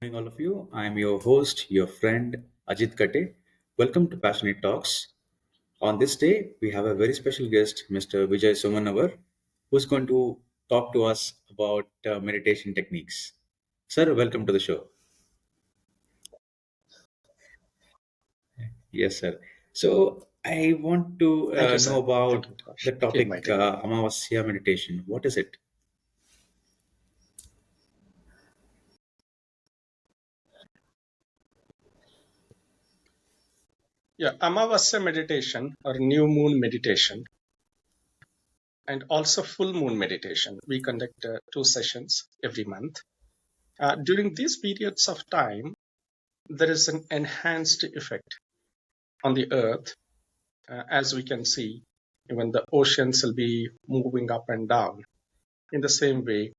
Morning, all of you. I'm your host, your friend Ajit Katte. Welcome to Passionate Talks. On this day, we have a very special guest, Mr. Vijay Somannavar, who's going to talk to us about meditation techniques. Sir, welcome to the show. Yes, sir. So, I want to Thank you, know sir. about Thank you for the topic inviting me. Amavasya meditation. What is it? Yeah, Amavasya meditation or new moon meditation and also full moon meditation. We conduct two sessions every month. During these periods of time, there is an enhanced effect on the earth. As we can see, even the oceans will be moving up and down. In the same way,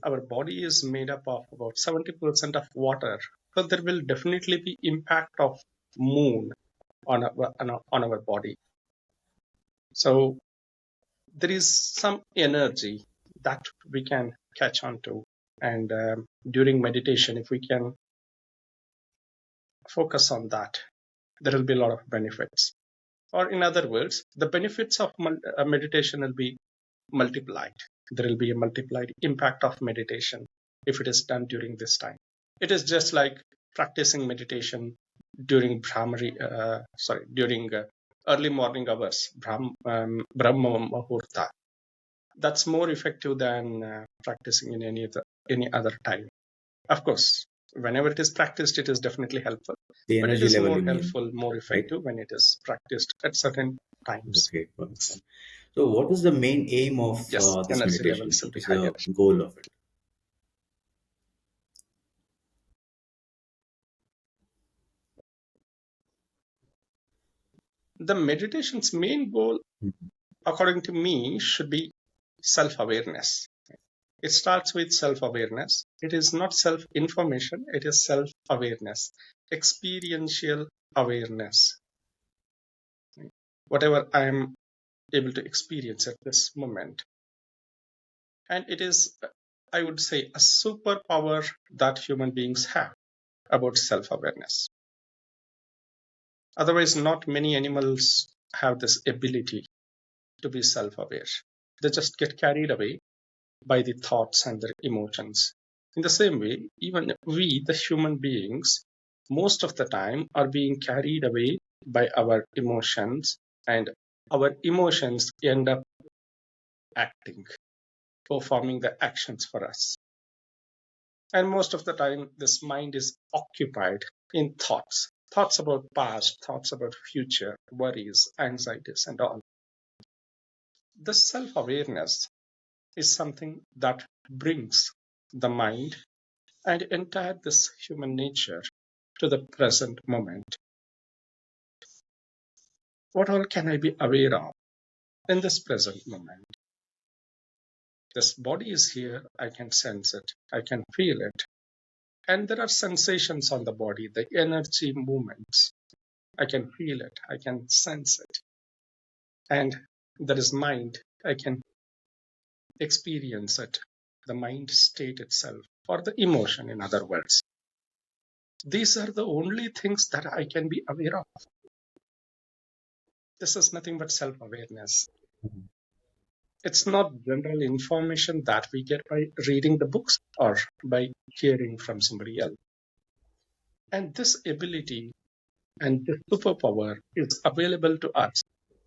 our body is made up of about 70% of water. So there will definitely be impact of moon on our body. So there is some energy that we can catch on to. And during meditation, if we can focus on that, there will be a lot of benefits. Or in other words, the benefits of meditation will be multiplied. There will be a multiplied impact of meditation if it is done during this time. It is just like practicing meditation during early morning hours, Brahma Muhurta. That's more effective than practicing in any other time. Of course, whenever it is practiced, it is definitely helpful, The but it energy is level, more you mean, helpful, more right? effective when it is practiced at certain times. Okay, perfect. So, what is the main aim of Yes, this energy meditation? levels will What be is higher. the goal of it? The meditation's main goal, Mhm. according to me, should be self-awareness. It starts with self-awareness. It is not self-information, it is self-awareness, experiential awareness. Whatever I am able to experience at this moment. And it is, I would say, a superpower that human beings have about self-awareness. Otherwise, not many animals have this ability to be self-aware. They just get carried away by the thoughts and their emotions. In the same way, even we, the human beings, most of the time are being carried away by our emotions, and our emotions end up acting, performing the actions for us. And most of the time, this mind is occupied in thoughts about past, thoughts about future, worries, anxieties, and all. The self awareness is something that brings the mind and entire this human nature to the present moment. What all can I be aware of in this present moment? This body is here, I can sense it, I can feel it. And there are sensations on the body, the energy movements. I can feel it, I can sense it. And there is mind, I can experience it, the mind state itself, or the emotion, in other words. These are the only things that I can be aware of. This is nothing but self awareness. Mhm. It's not general information that we get by reading the books or by hearing from somebody else. And this ability and this superpower is available to us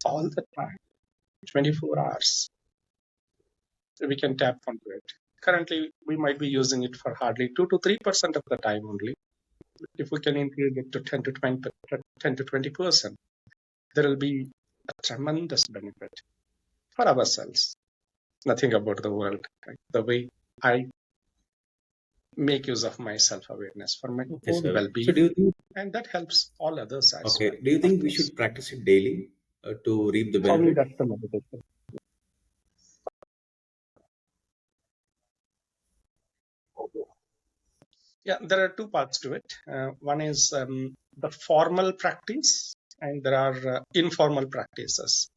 all the time, 24 hours. We can tap onto it. Currently, we might be using it for hardly 2 to 3% of the time only. If we can increase it to 10 to 20%, there will be a tremendous benefit for ourselves. Nothing about the world, right? The way I make use of my self-awareness for my Okay, own sir. So, well-being, and that helps all others as well, do you of think we course. should practice it daily to reap the For me, benefit? that's the meditation. Yeah, there are two parts to it. One is the formal practice, and there are informal practices.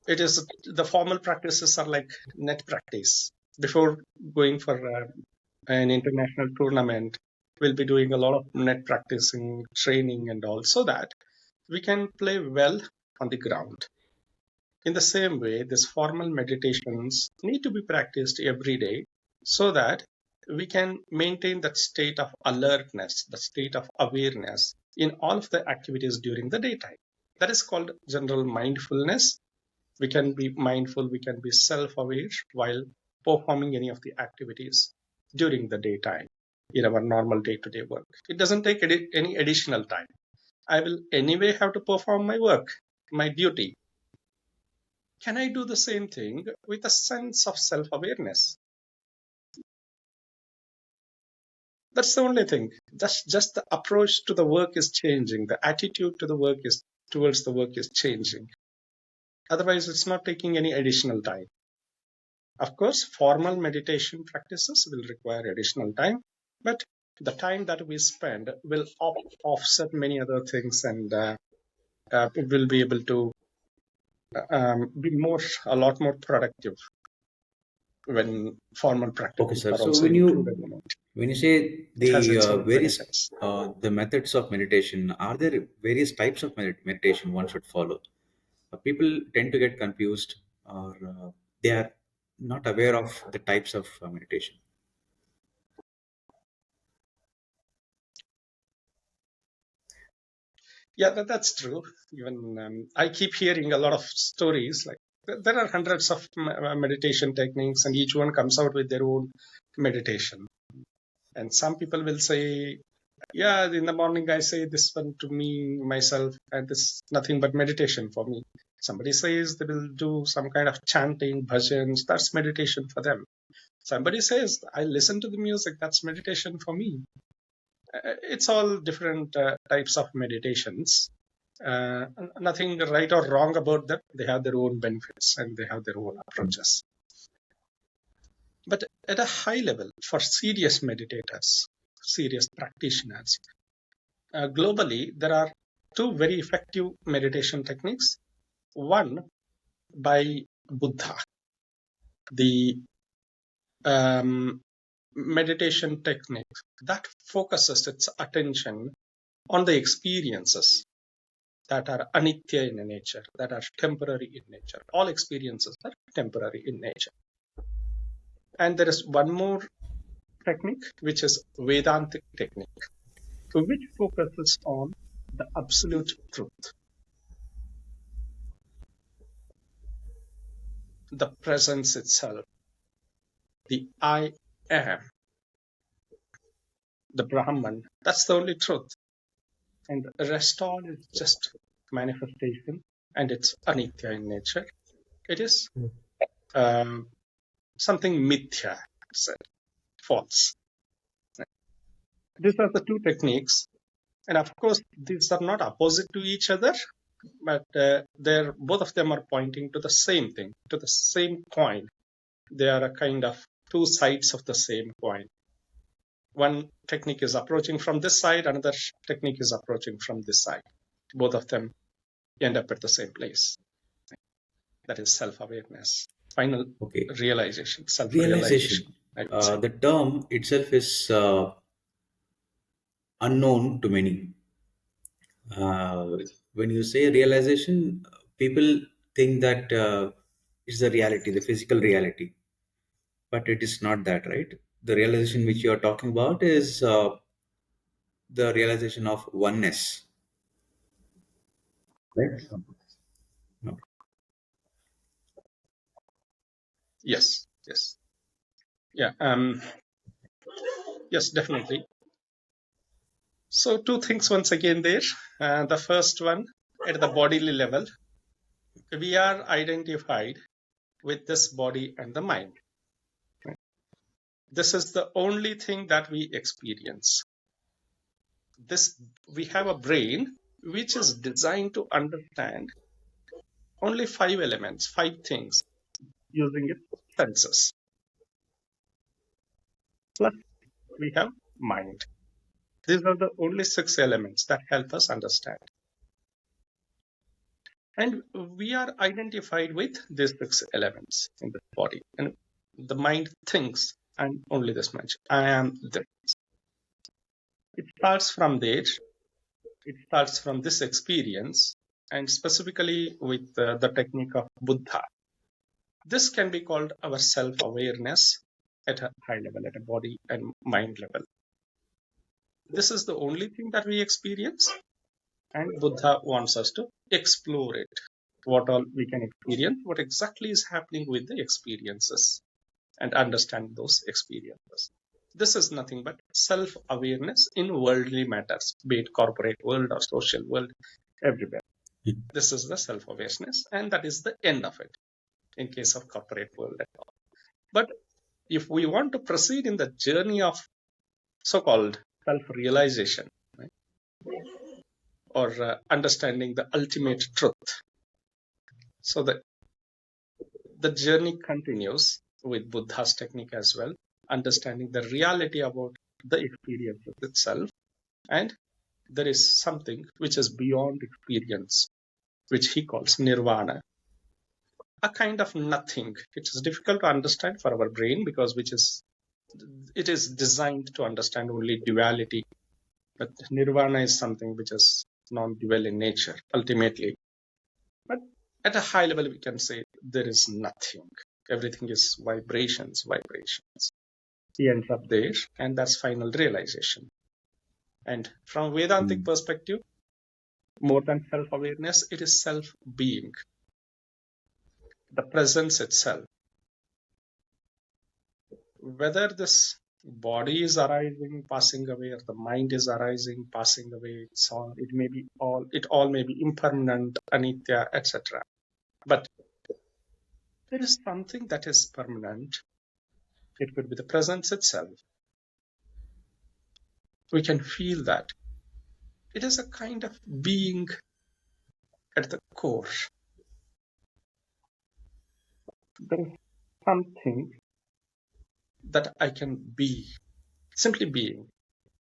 It is the formal practices are like net practice before going for an international tournament, we'll be doing a lot of net practicing, training, and all, so that we can play well on the ground. In the same way, these formal meditations need to be practiced every day so that we can maintain that state of alertness, the state of awareness in all of the activities during the daytime. That is called general mindfulness. We can be mindful, we can be self aware while performing any of the activities during the daytime in our normal day to day work. It doesn't take any additional time. I will anyway have to perform my work, my duty. Can I do the same thing with a sense of self awareness? That's the only thing. Just the approach to the work is changing. The attitude to the work is towards the work is changing. Otherwise, it's not taking any additional time. Of course, formal meditation practices will require additional time, but the time that we spend will offset many other things, and we will be able to be a lot more productive when formal Okay, practices sir. are So also included in it. when you say It has the its own various benefits. the methods of meditation, are there various types of meditation one should follow? People tend to get confused, or they are not aware of the types of meditation. Yeah, that's true. Even I keep hearing a lot of stories like there are hundreds of meditation techniques, and each one comes out with their own meditation. And some people will say, yeah, in the morning I say this one to me, myself, and this is nothing but meditation for me. Somebody says they will do some kind of chanting, bhajans, that's meditation for them. Somebody says, I listen to the music, that's meditation for me. It's all different types of meditations. Uh, Nothing right or wrong about them. They have their own benefits and they have their own approaches. But at a high level, for serious meditators, serious practitioners, globally, there are two very effective meditation techniques. One by Buddha, the meditation technique that focuses its attention on the experiences that are anitya in nature, that are temporary in nature. All experiences are temporary in nature. And there is one more technique, which is Vedantic technique, which focuses on the absolute truth, the presence itself, the I am, the Brahman. That's the only truth. And the rest all is just manifestation, and it's anitya in nature. It is um, something mithya, said, false. These are the two techniques. And of course, these are not opposite to each other, but they're both of them are pointing to the same thing, to the same coin. They are a kind of two sides of the same coin. One technique is approaching from this side, another technique is approaching from this side. Both of them end up at the same place. That is self-awareness, final Okay, realization, self-realization, realization. I would say. The term itself is unknown to many. When you say realization, people think that it's the reality, the physical reality, but it is not that, right? The realization which you are talking about is the realization of oneness, right? No. Yes, yes. Yeah, yes, definitely. So two things once again there. The first one, at the bodily level, we are identified with this body and the mind. This is the only thing that we experience. This we have a brain which is designed to understand only five elements, five things using its senses. Plus, we have mind. These are the only six elements that help us understand. And we are identified with these six elements in the body. And the mind thinks and only this much. I am this. It starts from there. It starts from this experience, and specifically with the technique of Buddha. This can be called our self-awareness at a high level, at a body and mind level. This is the only thing that we experience, and Buddha wants us to explore it. What all we can experience, what exactly is happening with the experiences, and understand those experiences. This is nothing but self-awareness in worldly matters, be it corporate world or social world, everywhere. This is the self-awareness, and that is the end of it in case of corporate world at all. But if we want to proceed in the journey of so-called self-realization, right, or understanding the ultimate truth, so the journey continues with Buddha's technique as well, understanding the reality about the experience itself. And there is something which is beyond experience, which he calls nirvana, a kind of nothing. It is difficult to understand for our brain because it is designed to understand only duality. But nirvana is something which is non-dual in nature, ultimately. But at a high level, we can say there is nothing. Everything is vibrations, vibrations. He ends up there, and that's final realization. And from Vedantic perspective, more than self-awareness, it is self-being, the presence itself. Whether this body is arising, passing away, or the mind is arising, passing away, it all may be impermanent, anitya, etc. But there is something that is permanent. It could be the presence itself. We can feel that. It is a kind of being at the core. There is something that I can be, simply being.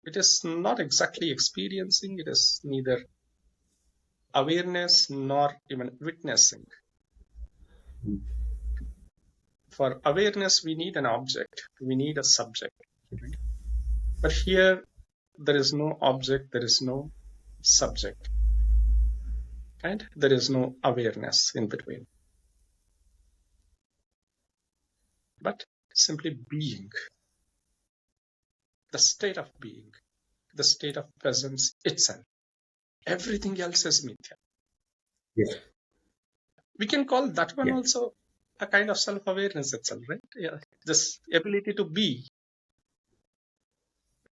It is not exactly experiencing, it is neither awareness nor even witnessing. For awareness, we need an object, we need a subject. Right? But here, there is no object, there is no subject, and there is no awareness in between. But simply being, the state of being, the state of presence itself. Everything else is mithya. Yes. We can call that one Yeah. also a kind of self-awareness itself, right? Yeah. This ability to be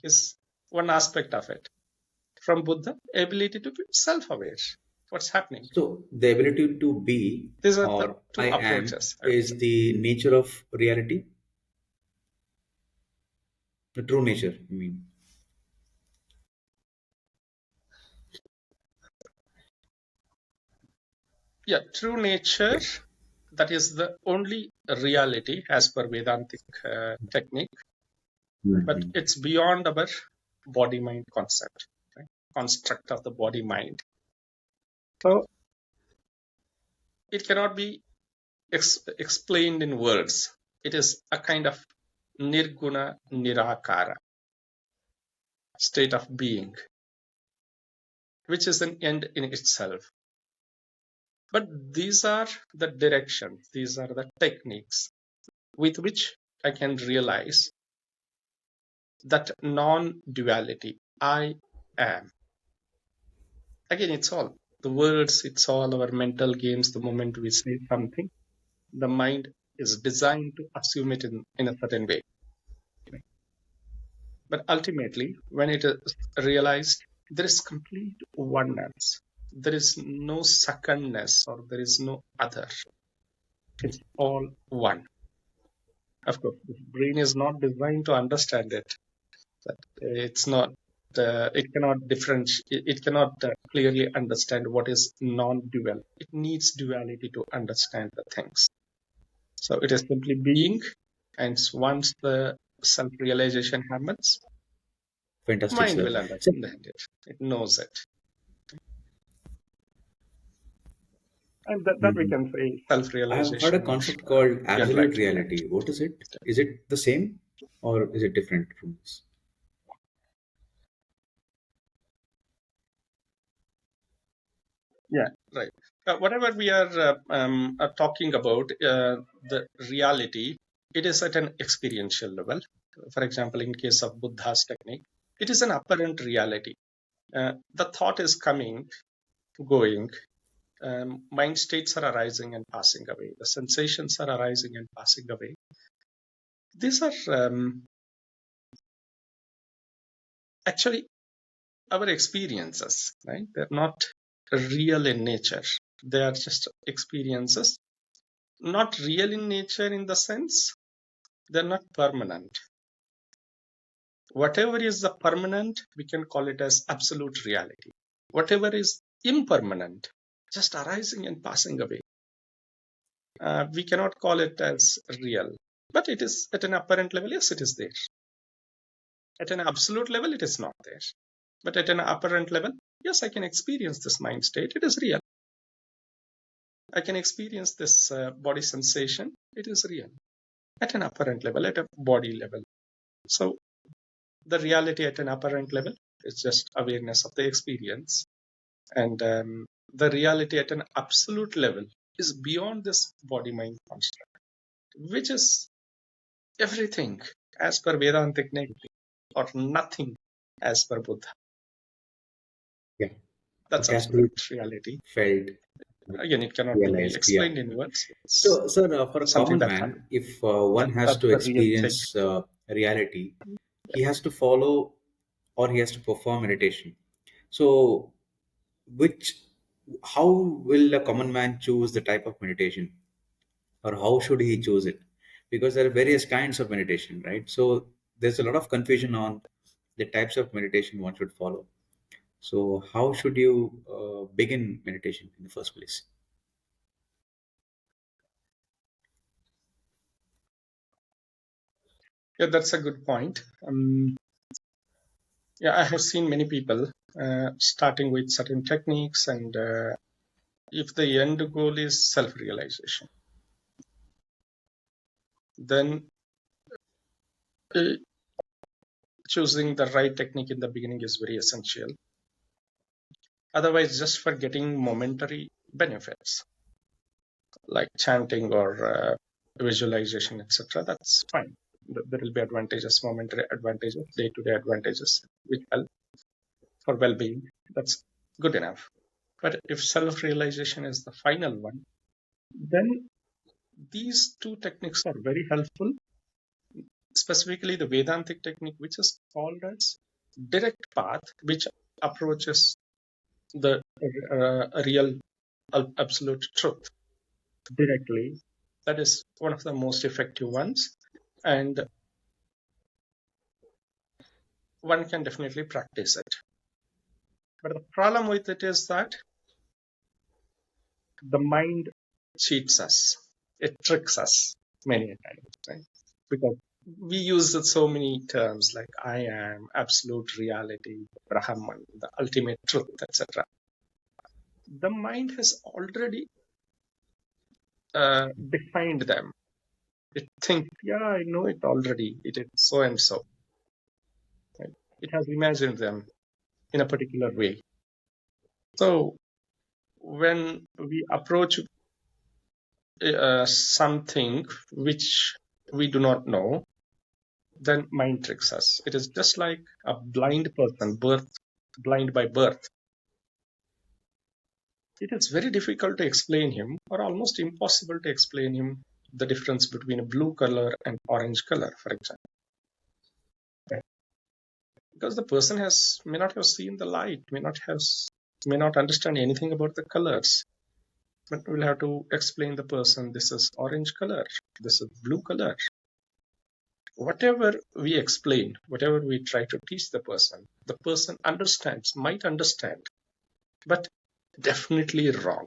is one aspect of it. From Buddha, ability to be self-aware. What's happening? So the ability to be These are the or two I am approaches, I would say. is the nature of reality, the true nature, I mean. Yeah, true nature, Yeah. that is the only reality as per Vedantic technique, but Mhm. it's beyond our body-mind concept, right? Construct of the body-mind. So it cannot be explained in words. It is a kind of nirguna nirakara state of being, which is an end in itself. But these are the directions, these are the techniques with which I can realize that non-duality, I am. Again, it's all the words, it's all our mental games. The moment we say something, the mind is designed to assume it in a certain way. But ultimately, when it is realized, there is complete oneness. There is no secondness or there is no other. It's all one. Of course, the brain is not designed to understand it. That it's not. It cannot differentiate. It cannot clearly understand what is non-dual. It needs duality to understand the things. So it is simply being, and once the self-realization happens, Fantastic, mind sir. will So understand it. It knows it. And that we mhm. can say I have heard a self-realization or concept called the absolute enlightenment. reality. What is it? Is it the same? or is it different from this? Yeah, right. Whatever we are talking about, the reality, it is at an experiential level. For example, in case of Buddha's technique, it is an apparent reality. The thought is coming, going, mind states are arising and passing away. The sensations are arising and passing away. These are actually our experiences, right? They're not real in nature. They are just experiences, not real in nature in the sense they're not permanent. Whatever is the permanent, we can call it as absolute reality. Whatever is impermanent, just arising and passing away, we cannot call it as real. But it is at an apparent level, yes, it is there. At an absolute level, it is not there. But at an apparent level, yes, I can experience this mind state. It is real. I can experience this body sensation. It is real. At an apparent level, at a body level. So the reality at an apparent level is just awareness of the experience. And the reality at an absolute level is beyond this body mind construct, which is everything as per Vedantic negative or nothing as per Buddha. Yeah, That's it has to be absolute reality. felt, Again, it cannot be realized. Yeah. explained in words. It's So, sir, for a something common that man, happens. if one has That's to the real thing. experience reality, he has to follow or he has to perform meditation. So, which, how will a common man choose the type of meditation, or how should he choose it? Because there are various kinds of meditation, right? So, there's a lot of confusion on the types of meditation one should follow. So, how should you begin meditation in the first place? Yeah, that's a good point. Yeah, I have seen many people starting with certain techniques, and if the end goal is self-realization, then uh, choosing the right technique in the beginning is very essential. Otherwise, just for getting momentary benefits like chanting or visualization, etc., that's fine. There will be advantages, momentary advantages, day-to-day advantages, which help for well-being. That's good enough. But if self-realization is the final one, then these two techniques are very helpful, specifically the Vedantic technique, which is called as direct path, which approaches the real absolute truth directly. That is one of the most effective ones. And one can definitely practice it. But the problem with it is that the mind cheats us, it tricks us many a times, right? Because we use so many terms like I am, absolute reality, Brahman, the ultimate truth, etc. The mind has already defined them. It thinks, yeah, I know it already. It is so and so. Right? It has imagined them in a particular way. So when we approach something which we do not know, then mind tricks us. It is just like a blind person, blind by birth. It is very difficult to explain him, or almost impossible to explain him, the difference between a blue color and orange color, for example. Because the person may not have seen the light, may not understand anything about the colors. But we'll have to explain the person, this is orange color, this is blue color. Whatever we explain, whatever we try to teach the person understands, might understand, but definitely wrong.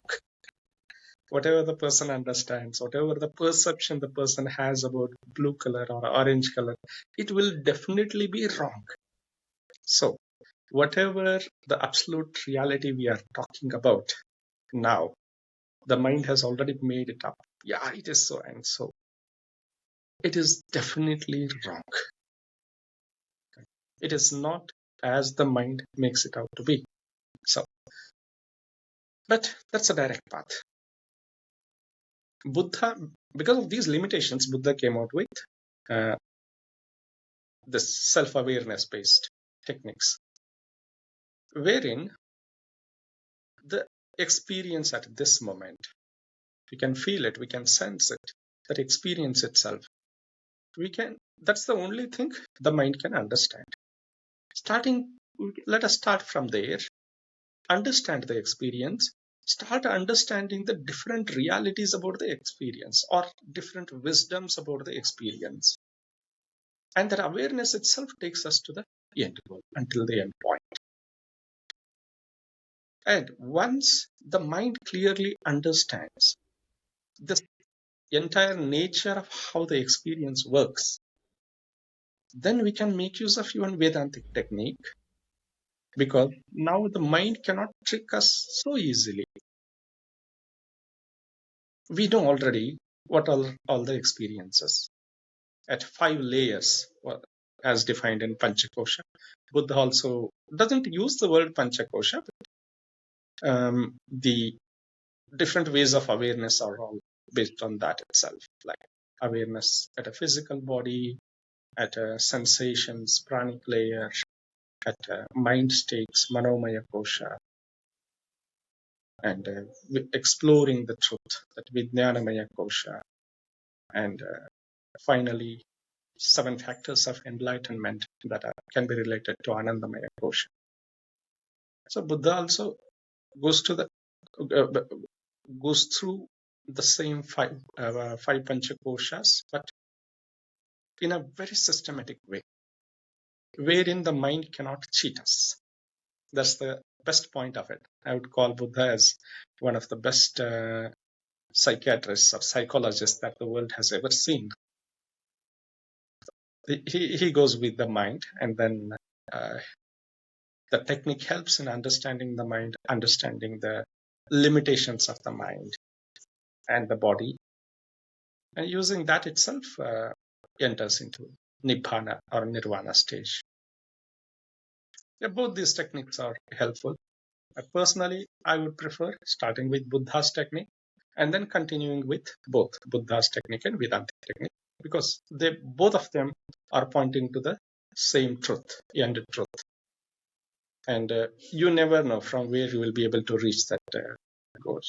Whatever the person understands, whatever the perception the person has about blue color or orange color, it will definitely be wrong. So, whatever the absolute reality we are talking about now, the mind has already made it up. Yeah, it is so and so. it is definitely wrong. It is not as the mind makes it out to be. So, but that's a direct path. Buddha, because of these limitations, Buddha came out with uh, this self-awareness based techniques, wherein the experience at this moment, we can feel it, we can sense it, that experience itself, that's the only thing the mind can understand. Let us start from there, understand the experience, start understanding the different realities about the experience or different wisdoms about the experience. And that awareness itself takes us to the end goal, until the end point. And once the mind clearly understands the entire nature of how the experience works, then we can make use of even Vedantic technique, because now the mind cannot trick us so easily. We know already what are all the experiences at 5 layers, as defined in Panchakosha. Buddha also doesn't use the word Panchakosha, but the different ways of awareness are all based on that itself, like awareness at a physical body, at a sensations, pranic layer, at mind states, manomaya kosha, and exploring the truth, that vijnanamaya kosha, and finally 7 factors of enlightenment that can be related to anandamaya kosha. So Buddha also goes to the goes through the same five panchakoshas, but in a very systematic way, wherein the mind cannot cheat us. That's the best point of it. I would call Buddha as one of the best psychiatrists or psychologists that the world has ever seen. He goes with the mind, and then the technique helps in understanding the mind, understanding the limitations of the mind and the body, and using that itself enters into nibbana or nirvana stage. Yeah, both these techniques are helpful. Personally, I would prefer starting with Buddha's technique and then continuing with both Buddha's technique and Vedantic technique, because both of them are pointing to the same truth, end truth. And you never know from where you will be able to reach that goal.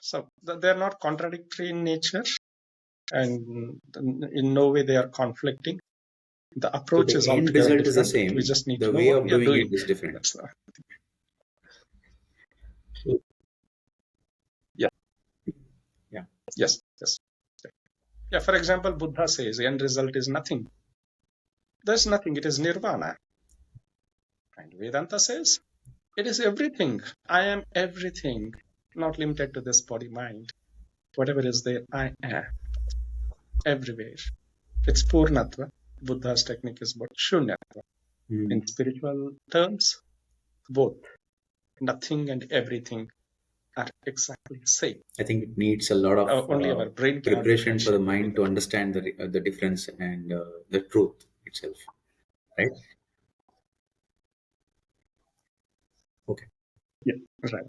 So they're not contradictory in nature, and in no way they are conflicting. The So approach is the end altogether result is the different. We same. just need The to know way what of we are doing doing. it is different. That's yeah. Yeah. Yes. Yeah. For example, Buddha says the end result is nothing. There's nothing. It is nirvana. And Vedanta says it is everything. I am everything, not limited to this body mind. Whatever is there, I am everywhere. It's Purnatva. Buddha's technique is about Shunyatva. Mm. In spiritual terms, both nothing and everything are exactly the same. I think it needs a lot of Only our brain cannot preparation for the differentiate between mind the to two. understand the difference and the truth itself, right? Okay. Yeah, right.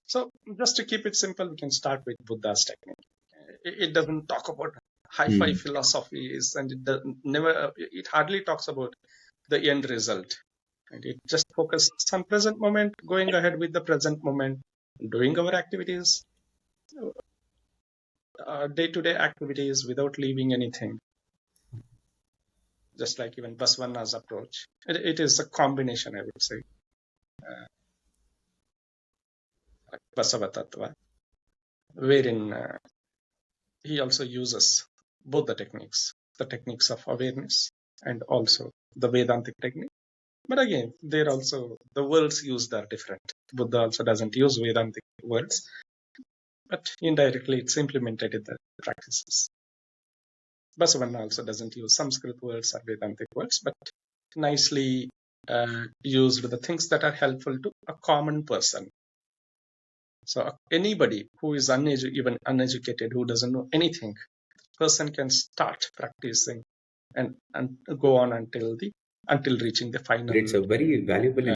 So just to keep it simple, we can start with Buddha's technique. It doesn't talk about hi-fi Mm. philosophies, and it hardly talks about the end result. And it just focuses on present moment, going ahead with the present moment, doing our activities, day-to-day activities without leaving anything. Just like even Basavana's approach, it is a combination, I would say, Basava Tattva, wherein he also uses both the techniques of awareness and also the Vedantic technique. But again, the words used are different. Buddha also doesn't use Vedantic words, but indirectly it's implemented in the practices. Basavana also doesn't use Sanskrit words or Vedantic words, but nicely used the things that are helpful to a common person. So anybody who is even uneducated, who doesn't know anything, person can start practicing and go on until reaching the final It's a very valuable